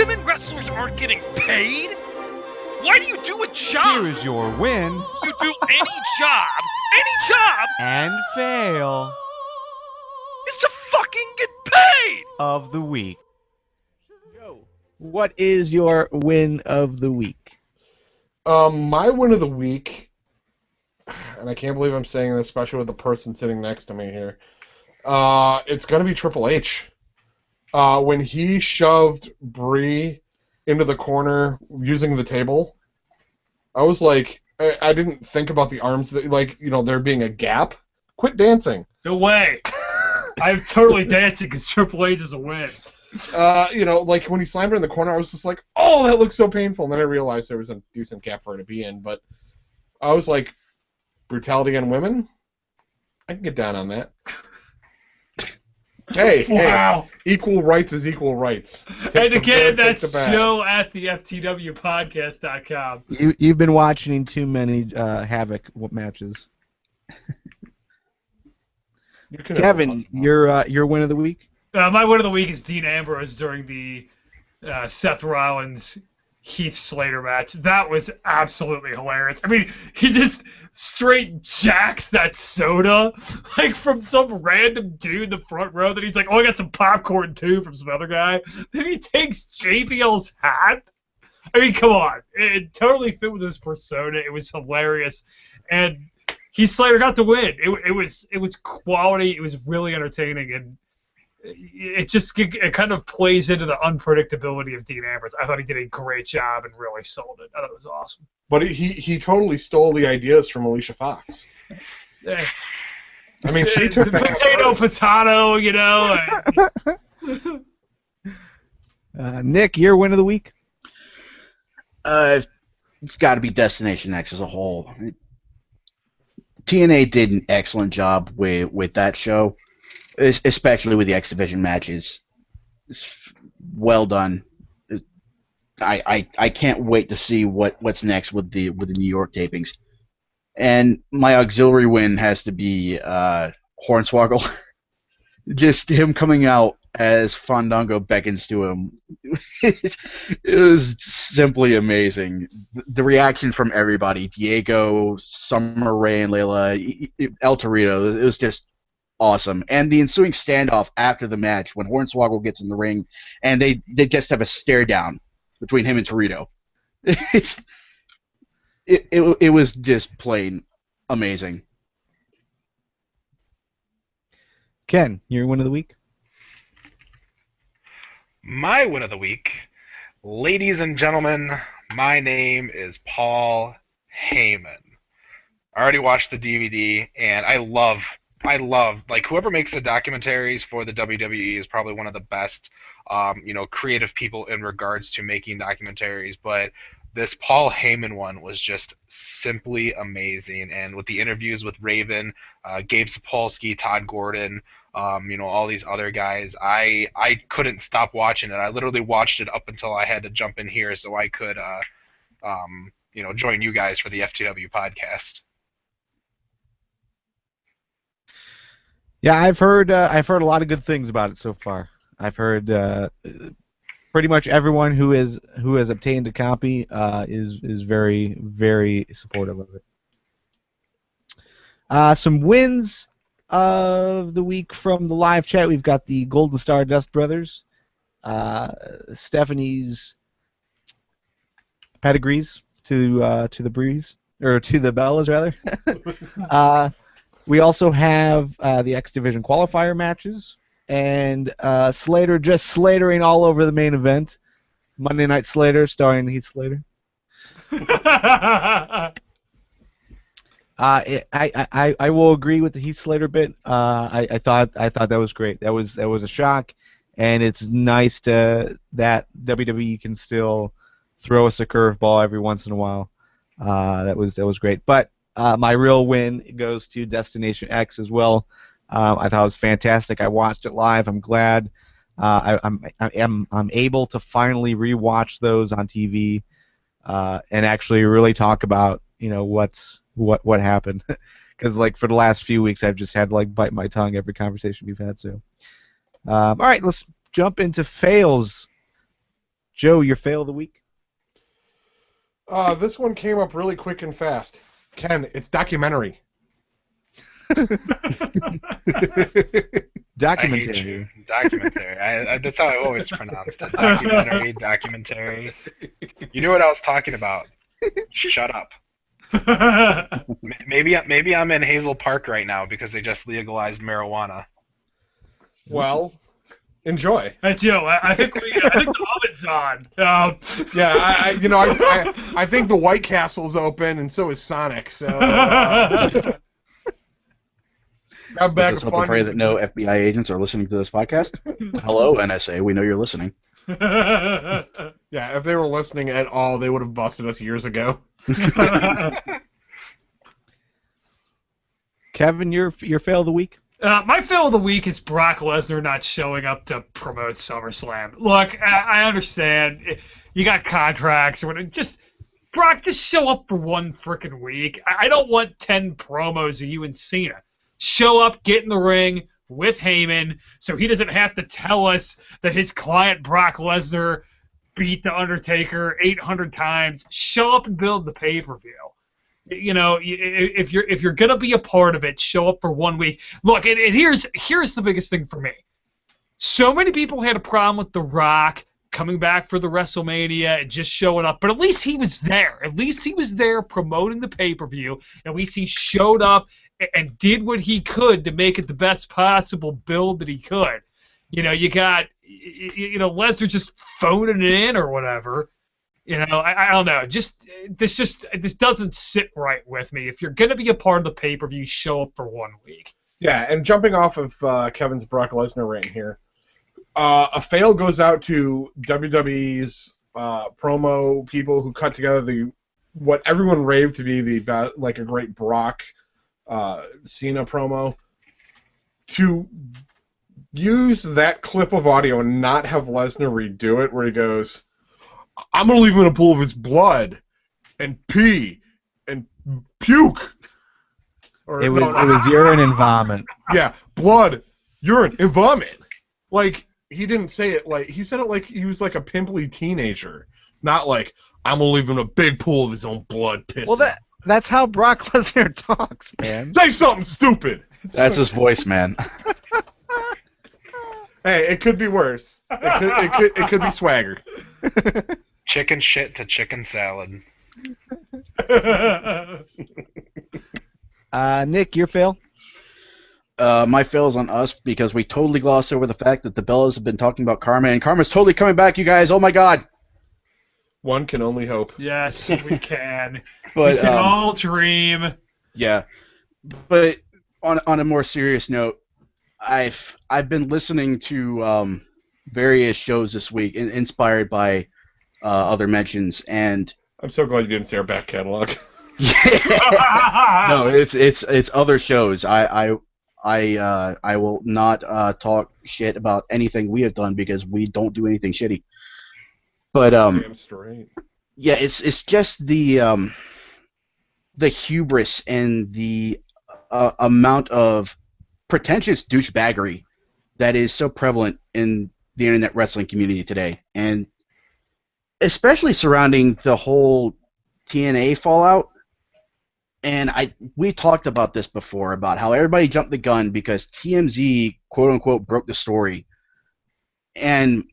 women wrestlers aren't getting paid? Why do you do a job? Here's your win. You do any job, and fail is to fucking get paid! of the week. Joe, what is your win of the week? My win of the week, and I can't believe I'm saying this, especially with the person sitting next to me here, it's going to be Triple H. When he shoved Bree into the corner using the table, I was like, I didn't think about the arms, there being a gap. Quit dancing. No way. I'm totally dancing because Triple H is a win. When he slammed her in the corner, I was just like, oh, that looks so painful. And then I realized there was a decent gap for her to be in. But I was like, brutality on women? I can get down on that. Hey, equal rights is equal rights. And again, that's Joe at the FTWpodcast.com. You've been watching too many Havoc matches. Kevin, your win of the week? My win of the week is Dean Ambrose during the Seth Rollins Heath Slater match. That was absolutely hilarious. I mean, he just straight jacks that soda like from some random dude in the front row. Then he's like, "Oh, I got some popcorn too," from some other guy. Then he takes JBL's hat. I mean, come on, it totally fit with his persona. It was hilarious, and Heath Slater got the win. It was quality. It was really entertaining, and it kind of plays into the unpredictability of Dean Ambrose. I thought he did a great job and really sold it. I thought it was awesome. But he totally stole the ideas from Alicia Fox. I mean, she took the potato, Nick, your win of the week? It's got to be Destination X as a whole. TNA did an excellent job with that show, especially with the X Division matches. It's well done. I can't wait to see what's next with the New York tapings. And my auxiliary win has to be Hornswoggle. Just him coming out as Fandango beckons to him. It was simply amazing. The reaction from everybody, Diego, Summer Rae and Layla, El Torito, it was just awesome. And the ensuing standoff after the match when Hornswoggle gets in the ring and they just have a stare down between him and Torito. It was just plain amazing. Ken, your win of the week? My win of the week, ladies and gentlemen, my name is Paul Heyman. I already watched the DVD, and I love, like, whoever makes the documentaries for the WWE is probably one of the best, creative people in regards to making documentaries, but this Paul Heyman one was just simply amazing, and with the interviews with Raven, Gabe Sapolsky, Todd Gordon, all these other guys, I couldn't stop watching it. I literally watched it up until I had to jump in here so I could, join you guys for the FTW podcast. Yeah, I've heard a lot of good things about it so far. I've heard pretty much everyone who has obtained a copy is very, very supportive of it. Some wins of the week from the live chat. We've got the Golden Stardust Brothers, Stephanie's pedigrees to the Breeze, or to the Bellas rather. We also have the X Division qualifier matches, and Slater just slatering all over the main event. Monday Night Slater starring Heath Slater. I will agree with the Heath Slater bit. I thought that was great. That was a shock, and it's nice that WWE can still throw us a curveball every once in a while. That was great. But my real win goes to Destination X as well. I thought it was fantastic. I watched it live. I'm glad. I'm able to finally rewatch those on TV and actually really talk about what happened, because like for the last few weeks I've just had to like bite my tongue every conversation we've had. So all right, let's jump into fails. Joe, your fail of the week? This one came up really quick and fast. Ken, it's documentary. Documentary. I hate you. Documentary. That's how I always pronounced it. Documentary. You knew what I was talking about. Shut up. Maybe I'm in Hazel Park right now because they just legalized marijuana. Well, enjoy. Hey, Joe, I think the oven's on. Yeah, I think the White Castle's open, and so is Sonic. So grab back Let's a hope and pray that no FBI agents are listening to this podcast. Hello, NSA. We know you're listening. Yeah, if they were listening at all, they would have busted us years ago. Kevin, your fail of the week? My fail of the week is Brock Lesnar not showing up to promote SummerSlam. Look, I understand you got contracts or whatever. Brock, just show up for one freaking week. I don't want 10 promos of you and Cena. Show up, get in the ring with Heyman, so he doesn't have to tell us that his client Brock Lesnar beat the Undertaker 800 times. Show up and build the pay-per-view. You know, if you're gonna be a part of it, show up for 1 week. Look, and here's the biggest thing for me. So many people had a problem with The Rock coming back for the WrestleMania and just showing up, but at least he was there. At least he was there promoting the pay-per-view. At least he showed up and did what he could to make it the best possible build that he could. You know, you got Lesnar just phoning it in or whatever. You know, I don't know. This doesn't sit right with me. If you're going to be a part of the pay-per-view, show up for 1 week. Yeah, and jumping off of Kevin's Brock Lesnar rant here, a fail goes out to WWE's promo people who cut together what everyone raved to be a great Brock Cena promo. To use that clip of audio and not have Lesnar redo it, where he goes, "I'm gonna leave him in a pool of his blood and pee and puke." It was urine and vomit. Yeah, blood, urine, and vomit. Like, he didn't say it like he said it like he was like a pimply teenager, not like, "I'm gonna leave him in a big pool of his own blood pissing." Well, that's how Brock Lesnar talks, man. Say something stupid. That's his voice, man. Hey, it could be worse. It could be swagger. Chicken shit to chicken salad. Nick, your fail? My fail's on us because we totally glossed over the fact that the Bellas have been talking about Karma, and Karma's totally coming back, you guys. Oh my God! One can only hope. Yes, we can. But we can all dream. Yeah, but on a more serious note, I've been listening to various shows this week, inspired by other mentions, and I'm so glad you didn't say our back catalog. No, it's other shows. I will not talk shit about anything we have done because we don't do anything shitty. But Damn straight. yeah, it's just the hubris and the amount of pretentious douchebaggery that is so prevalent in the internet wrestling community today, and especially surrounding the whole TNA fallout. And we talked about this before, about how everybody jumped the gun because TMZ, quote-unquote, broke the story. And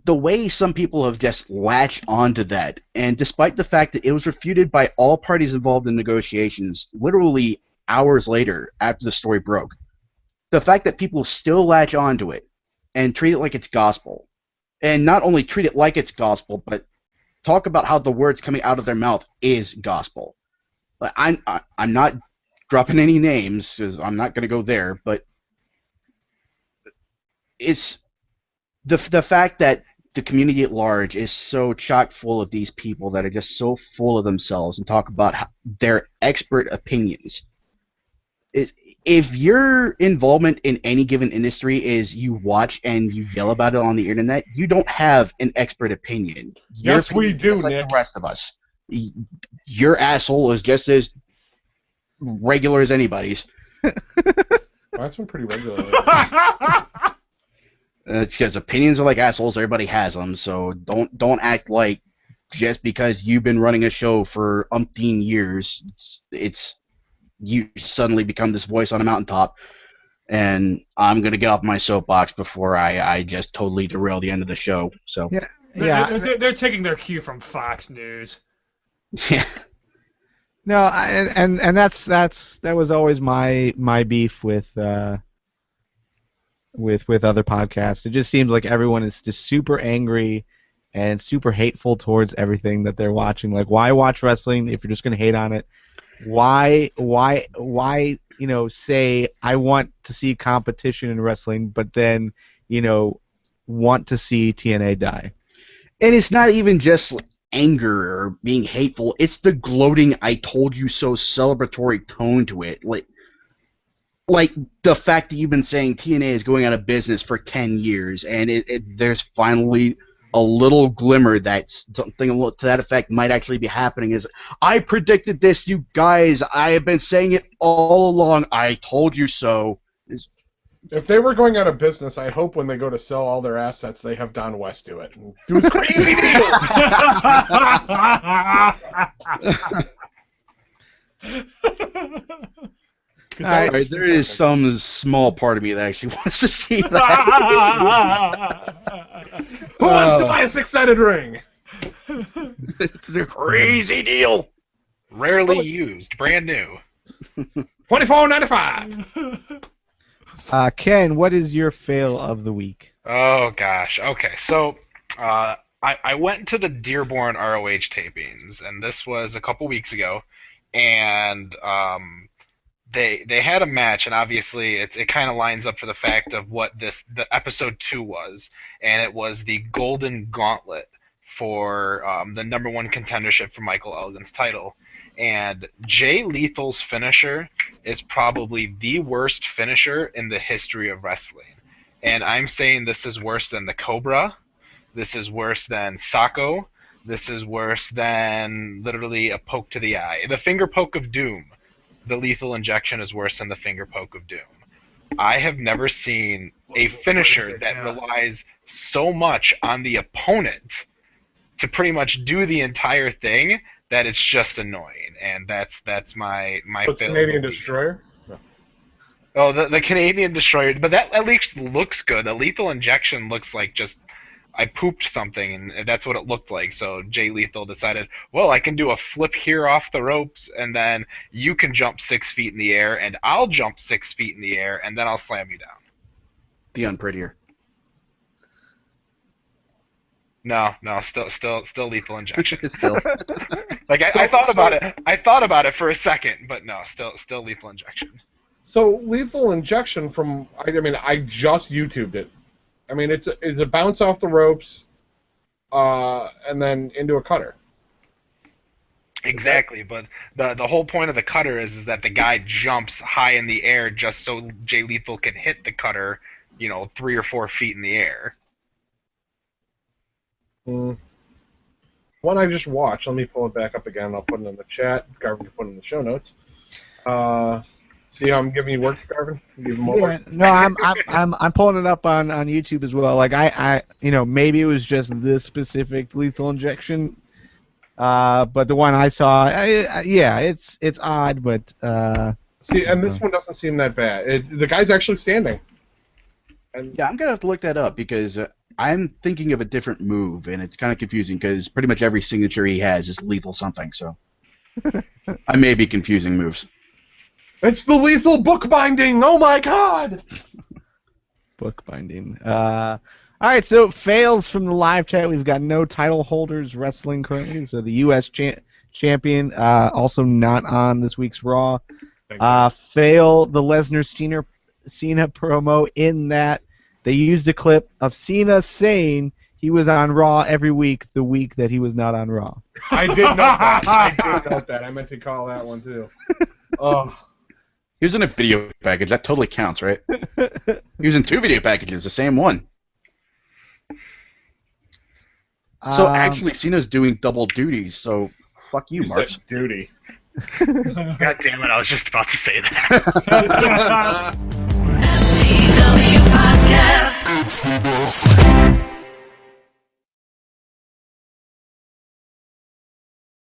the way some people have just latched onto that, and despite the fact that it was refuted by all parties involved in negotiations literally hours later after the story broke, the fact that people still latch onto it and treat it like it's gospel, and not only treat it like it's gospel, but talk about how the words coming out of their mouth is gospel. I'm not dropping any names because I'm not going to go there, but it's the fact that the community at large is so chock full of these people that are just so full of themselves and talk about their expert opinions. If your involvement in any given industry is you watch and you yell about it on the internet, you don't have an expert opinion. Yes, we do, like Nick. the rest of us. Your asshole is just as regular as anybody's. That's been pretty regular. Because opinions are like assholes. Everybody has them. So don't act like just because you've been running a show for umpteen years, it's you suddenly become this voice on a mountaintop. And I'm gonna get off my soapbox before I just totally derail the end of the show. So They're taking their cue from Fox News. yeah. No, and that was always my beef with other podcasts. It just seems like everyone is just super angry and super hateful towards everything that they're watching. Like, why watch wrestling if you're just gonna hate on it? Why say I want to see competition in wrestling, but then want to see TNA die? And it's not even just anger or being hateful. It's the gloating "I told you so" celebratory tone to it. Like the fact that you've been saying TNA is going out of business for 10 years, and there's finally a little glimmer that something to that effect might actually be happening. Is I predicted this, you guys. I have been saying it all along. I told you so. If they were going out of business, I hope when they go to sell all their assets, they have Don West do it. Do his crazy deal. All right, there is some small part of me that actually wants to see that. Who wants to buy a 6-sided ring? It's a crazy deal. Rarely used, brand new. $24.95. Ken, what is your fail of the week? Oh gosh. Okay, so I went to the Dearborn ROH tapings, and this was a couple weeks ago, and they had a match, and obviously it kind of lines up for the fact of what the episode 2 was, and it was the Golden Gauntlet for the #1 contendership for Michael Elgin's title. And Jay Lethal's finisher is probably the worst finisher in the history of wrestling. And I'm saying this is worse than the Cobra. This is worse than Sacco. This is worse than literally a poke to the eye. The finger poke of doom. The lethal injection is worse than the finger poke of doom. I have never seen a finisher that relies so much on the opponent to pretty much do the entire thing that it's just annoying, and that's my fail. Canadian Destroyer? No. Oh, the Canadian Destroyer, but that at least looks good. The lethal injection looks like just I pooped something, and that's what it looked like. So Jay Lethal decided, well, I can do a flip here off the ropes, and then you can jump 6 feet in the air, and I'll jump 6 feet in the air, and then I'll slam you down. The unprettier. No, still lethal injection. Still. Like I thought about it. I thought about it for a second, but no, still lethal injection. So lethal injection I just YouTubed it. I mean, it's a bounce off the ropes, and then into a cutter. Exactly, but the whole point of the cutter is that the guy jumps high in the air just so Jay Lethal can hit the cutter, 3 or 4 feet in the air. One I just watched. Let me pull it back up again. I'll put it in the chat. Garvin can put it in the show notes. See how I'm giving you work, Garvin? No, I'm pulling it up on YouTube as well. Like I maybe it was just this specific lethal injection, but the one I saw, it's odd, but see, and this one doesn't seem that bad. The guy's actually standing. And yeah, I'm gonna have to look that up because I'm thinking of a different move, and it's kind of confusing because pretty much every signature he has is lethal something. So I may be confusing moves. It's the lethal bookbinding! Oh my god! Bookbinding. All right, so fails from the live chat. We've got no title holders wrestling currently. So the U.S. champion also not on this week's Raw. Fail the Lesnar-Cena promo in that they used a clip of Cena saying he was on Raw every week the week that he was not on Raw. I did note that. I meant to call that one too. Oh. He was in a video package. That totally counts, right? He was in 2 video packages, the same one. So actually, Cena's doing double duties. So fuck you, Marks. Duty. God damn it! I was just about to say that. FTW Podcast. Podcast.